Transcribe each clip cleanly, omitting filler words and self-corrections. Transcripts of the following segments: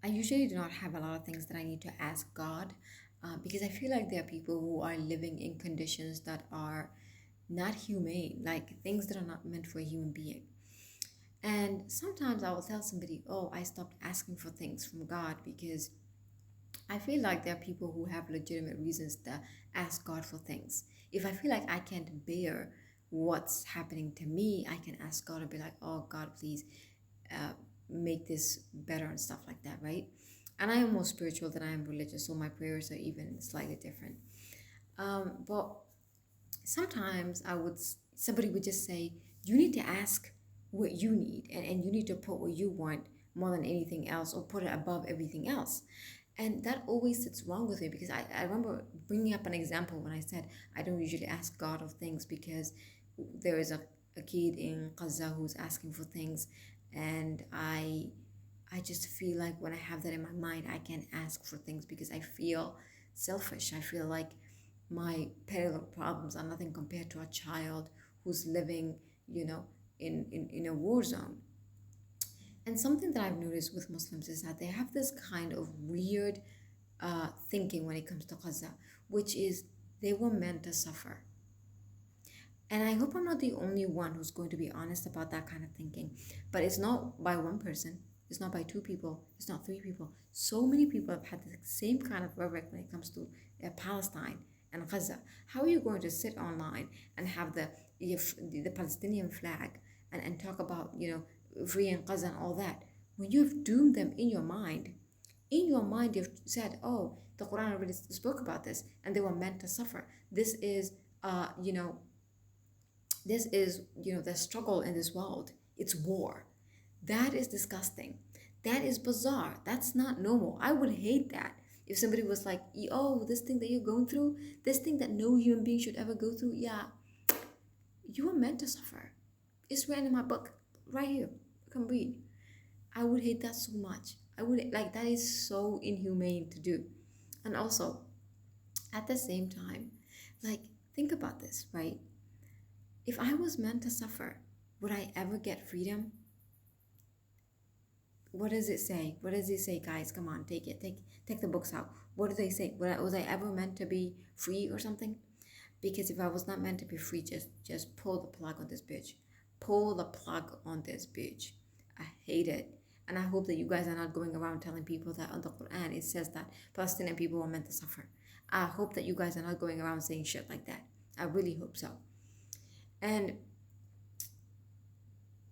I usually do not have a lot of things that I need to ask God because I feel like there are people who are living in conditions that are not humane, like things that are not meant for a human being. And sometimes I will tell somebody, oh, I stopped asking for things from God because I feel like there are people who have legitimate reasons to ask God for things. If I feel like I can't bear what's happening to me, I can ask God and be like, oh, God, please uh, make this better and stuff like that, right? And I am more spiritual than I am religious, so my prayers are even slightly different. But sometimes somebody would just say, you need to ask what you need, and you need to put what you want more than anything else, or put it above everything else. And that always sits wrong with me because I remember bringing up an example when I said I don't usually ask God of things because there is a kid in Gaza who's asking for things, and I just feel like when I have that in my mind, I can ask for things because I feel selfish. I feel like my petty little problems are nothing compared to a child who's living, you know, in a war zone. And something that I've noticed with Muslims is that they have this kind of weird thinking when it comes to Gaza, which is they were meant to suffer. And I hope I'm not the only one who's going to be honest about that kind of thinking. But it's not by one person, it's not by two people, it's not three people. So many people have had the same kind of rhetoric when it comes to Palestine and Gaza. How are you going to sit online and have the Palestinian flag and talk about, freeing Gaza and all that when you've doomed them in your mind? In your mind, you've said, oh, the Quran already spoke about this and they were meant to suffer. This is, uh, you know, the struggle in this world. It's war. That is disgusting. That is bizarre. That's not normal. I would hate that if somebody was like, oh, this thing that you're going through, this thing that no human being should ever go through, yeah, you were meant to suffer. It's written in my book right here. You can read. I would hate that so much. I would like that is so inhumane to do. And also, at the same time, like, think about this, right? If I was meant to suffer, would I ever get freedom? What does it say? What does it say, guys? Come on, take it. Take the books out. What do they say? Was I ever meant to be free or something? Because if I was not meant to be free, just pull the plug on this bitch. Pull the plug on this bitch. I hate it. And I hope that you guys are not going around telling people that on the Quran it says that Palestinian people were meant to suffer. I hope that you guys are not going around saying shit like that. I really hope so. And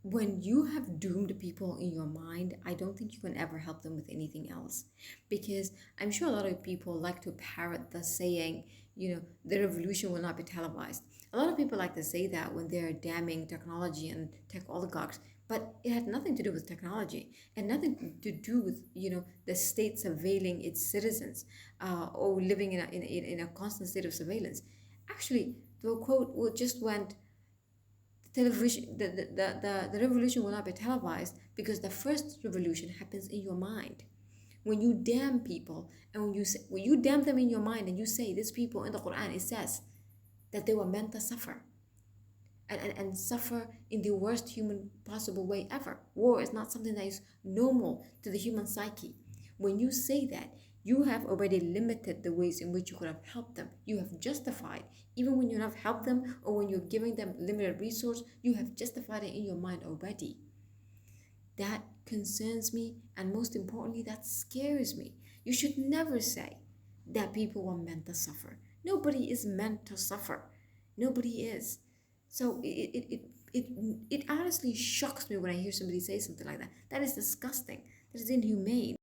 when you have doomed people in your mind, I don't think you can ever help them with anything else. Because I'm sure a lot of people like to parrot the saying, the revolution will not be televised. A lot of people like to say that when they're damning technology and tech oligarchs, but it had nothing to do with technology and nothing to do with, the state surveilling its citizens or living in a constant state of surveillance. Actually, the quote just went, television the revolution will not be televised because the first revolution happens in your mind when you damn people, and when you damn them in your mind and you say these people in the Quran, it says that they were meant to suffer, and suffer in the worst human possible way ever. War is not something that is normal to the human psyche. When you say that, you have already limited the ways in which you could have helped them. You have justified, even when you have helped them or when you're giving them limited resource, you have justified it in your mind already. That concerns me, and most importantly, that scares me. You should never say that people were meant to suffer. Nobody is meant to suffer. Nobody is. So it honestly shocks me when I hear somebody say something like that. That is disgusting. That is inhumane.